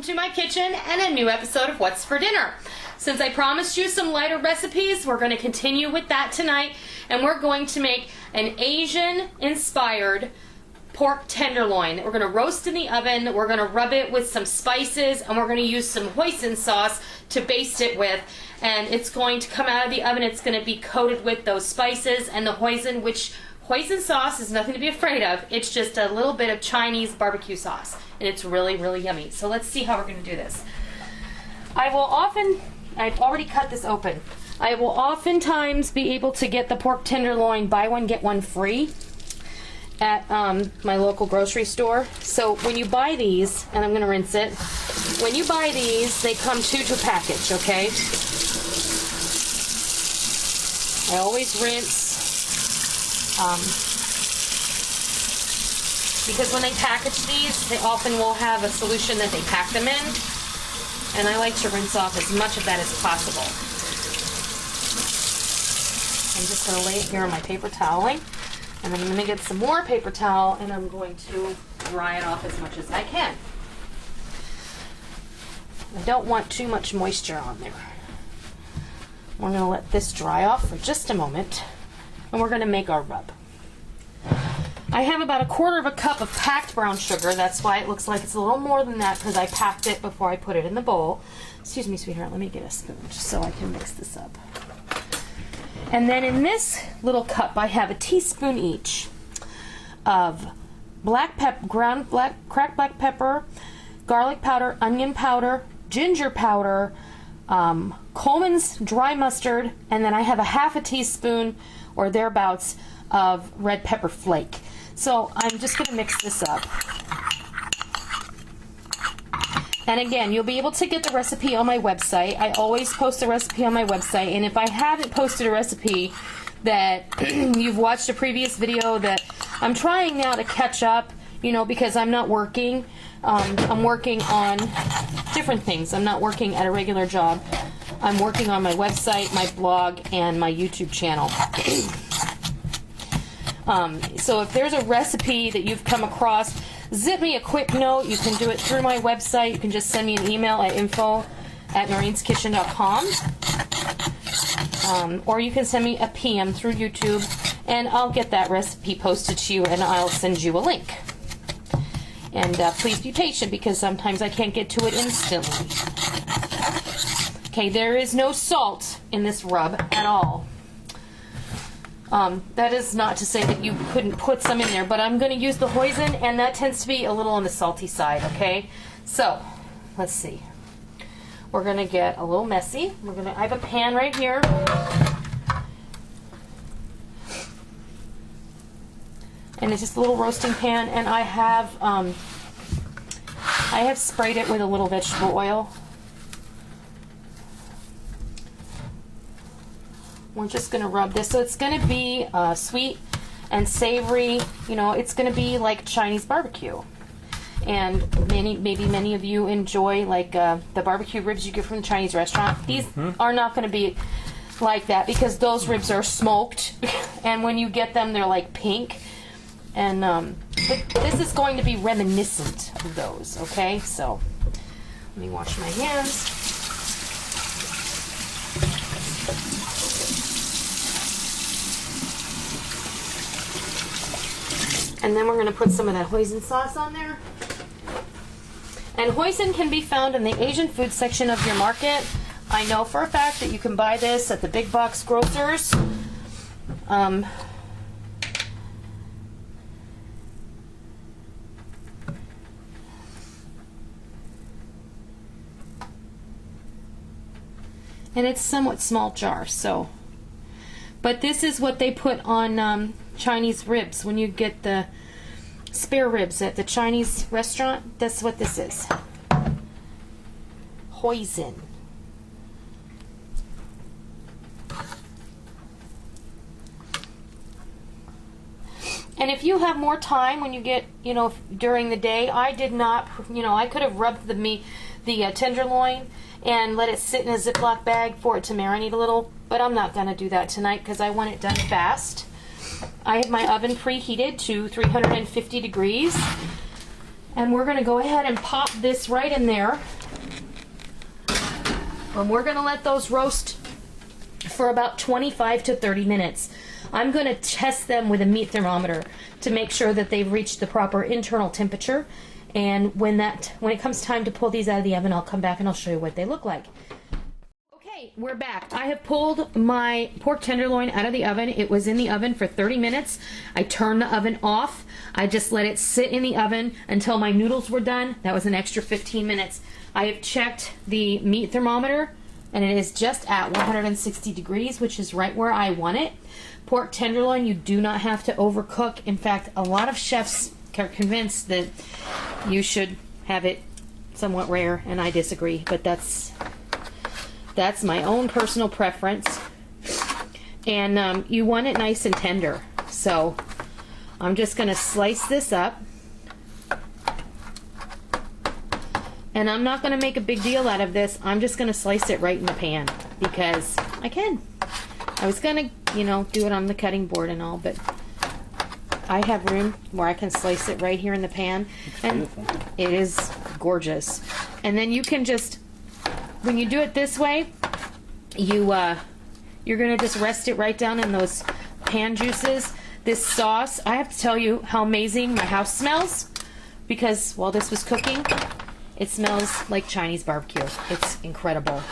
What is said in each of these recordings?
welcome to my kitchen and a new episode of What's for Dinner. Since I promised you some lighter recipes, we're going to continue with that tonight, and we're going to make an Asian-inspired pork tenderloin. We're going to roast in the oven, we're going to rub it with some spices, and we're going to use some hoisin sauce to baste it with. And it's going to come out of the oven, it's going to be coated with those spices and the hoisin, which hoisin sauce is nothing to be afraid of. It's just a little bit of Chinese barbecue sauce, and it's really, really yummy. So let's see how we're going to do this. I've already cut this open. I will oftentimes be able to get the pork tenderloin, buy one, get one free, at my local grocery store. So when you buy these, and I'm going to rinse it, when you buy these, they come two to package, okay? I always rinse, because when they package these, they often will have a solution that they pack them in, and I like to rinse off as much of that as possible. I'm just going to lay it here on my paper toweling, and then I'm going to get some more paper towel, and I'm going to dry it off as much as I can. I don't want too much moisture on there. We're going to let this dry off for just a moment, and we're going to make our rub. I have about 1/4 cup of packed brown sugar. That's why it looks like it's a little more than that, because I packed it before I put it in the bowl. Excuse me, sweetheart, let me get a spoon just so I can mix this up. And then in this little cup, I have a teaspoon each of cracked black pepper, garlic powder, onion powder, ginger powder, Coleman's dry mustard, and then I have a 1/2 teaspoon or thereabouts of red pepper flake. So I'm just going to mix this up. And again, you'll be able to get the recipe on my website. I always post a recipe on my website, and if I haven't posted a recipe that you've watched a previous video that I'm trying now to catch up, you know, because I'm not working. I'm working on different things. I'm not working at a regular job. I'm working on my website, my blog, and my YouTube channel. So if there's a recipe that you've come across, zip me a quick note. You can do it through my website. You can just send me an email at info@noreenskitchen.com, or you can send me a PM through YouTube, and I'll get that recipe posted to you, and I'll send you a link. And please be patient, because sometimes I can't get to it instantly. Okay, there is no salt in this rub at all. That is not to say that you couldn't put some in there, but I'm going to use the hoisin, and that tends to be a little on the salty side, okay? So, let's see. We're going to get a little messy. I have a pan right here. And it's just a little roasting pan, and I have sprayed it with a little vegetable oil. We're just going to rub this. So it's going to be sweet and savory. You know, it's going to be like Chinese barbecue. And maybe many of you enjoy like the barbecue ribs you get from the Chinese restaurant. These are not going to be like that, because those ribs are smoked, and when you get them, they're like pink. And this is going to be reminiscent of those, okay? So let me wash my hands. And then we're going to put some of that hoisin sauce on there. And hoisin can be found in the Asian food section of your market. I know for a fact that you can buy this at the big box grocers. And it's somewhat small jar, so. But this is what they put on Chinese ribs. When you get the spare ribs at the Chinese restaurant, that's what this is. Hoisin. And if you have more time when you get, you know, during the day, I did not, you know, I could have rubbed the tenderloin and let it sit in a Ziploc bag for it to marinate a little, but I'm not going to do that tonight because I want it done fast. I have my oven preheated to 350 degrees, And we're gonna go ahead and pop this right in there. And we're gonna let those roast for about 25 to 30 minutes. I'm gonna test them with a meat thermometer to make sure that they've reached the proper internal temperature. And when it comes time to pull these out of the oven, I'll come back and I'll show you what they look like. Okay, we're back. I have pulled my pork tenderloin out of the oven. It was in the oven for 30 minutes. I turned the oven off. I just let it sit in the oven until my noodles were done. That was an extra 15 minutes. I have checked the meat thermometer and it is just at 160 degrees, which is right where I want it. Pork tenderloin, you do not have to overcook. In fact, a lot of chefs are convinced that you should have it somewhat rare, and I disagree, but that's my own personal preference. And you want it nice and tender. So I'm just gonna slice this up. And I'm not gonna make a big deal out of this. I'm just gonna slice it right in the pan because I can. I was gonna, you know, do it on the cutting board and all, but I have room where I can slice it right here in the pan. And it is gorgeous. And then you can just, when you do it this way, you're gonna just rest it right down in those pan juices. This sauce, I have to tell you how amazing my house smells, because while this was cooking, it smells like Chinese barbecue. It's incredible.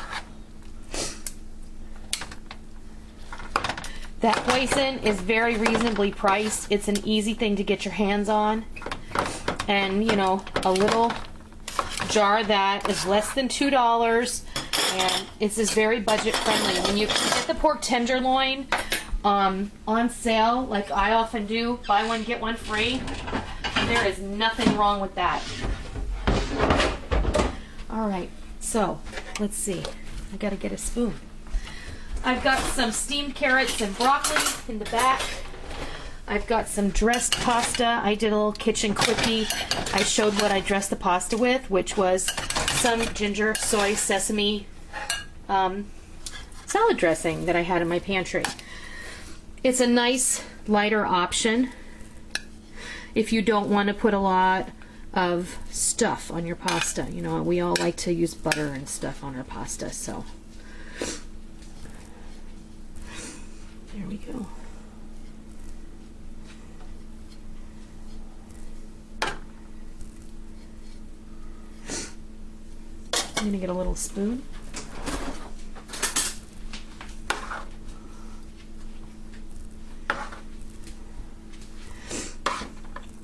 That hoisin is very reasonably priced. It's an easy thing to get your hands on. And, you know, a little jar of that is less than $2. And it's just very budget friendly. When you get the pork tenderloin on sale, like I often do, buy one, get one free, there is nothing wrong with that. All right, so let's see. I gotta get a spoon. I've got some steamed carrots and broccoli in the back. I've got some dressed pasta. I did a little kitchen quickie. I showed what I dressed the pasta with, which was some ginger, soy, sesame salad dressing that I had in my pantry. It's a nice lighter option if you don't want to put a lot of stuff on your pasta. You know, we all like to use butter and stuff on our pasta, so there we go. I'm gonna get a little spoon.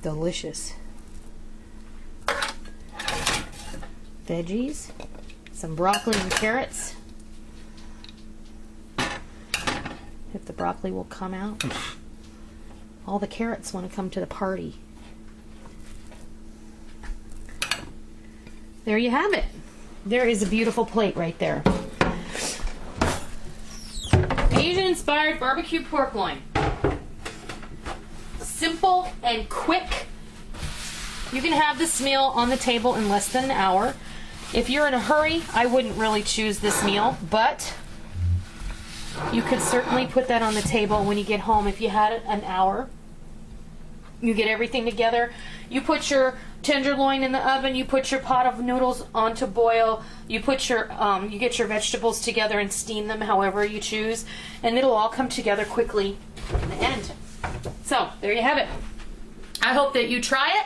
Delicious. Veggies, some broccoli and carrots. If the broccoli will come out. All the carrots want to come to the party. There you have it. There is a beautiful plate right there. Asian-inspired barbecue pork loin. Simple and quick. You can have this meal on the table in less than an hour. If you're in a hurry, I wouldn't really choose this meal, but you could certainly put that on the table when you get home if you had it an hour. You get everything together. You put your tenderloin in the oven. You put your pot of noodles on to boil. You put your you get your vegetables together and steam them however you choose, and it'll all come together quickly in the end. So there you have it. I hope that you try it.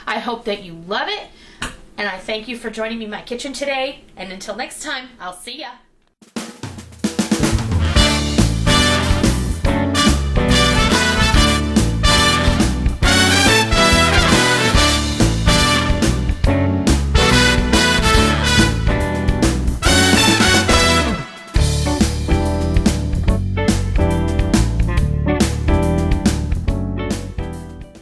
I hope that you love it. And I thank you for joining me in my kitchen today. And until next time, I'll see ya.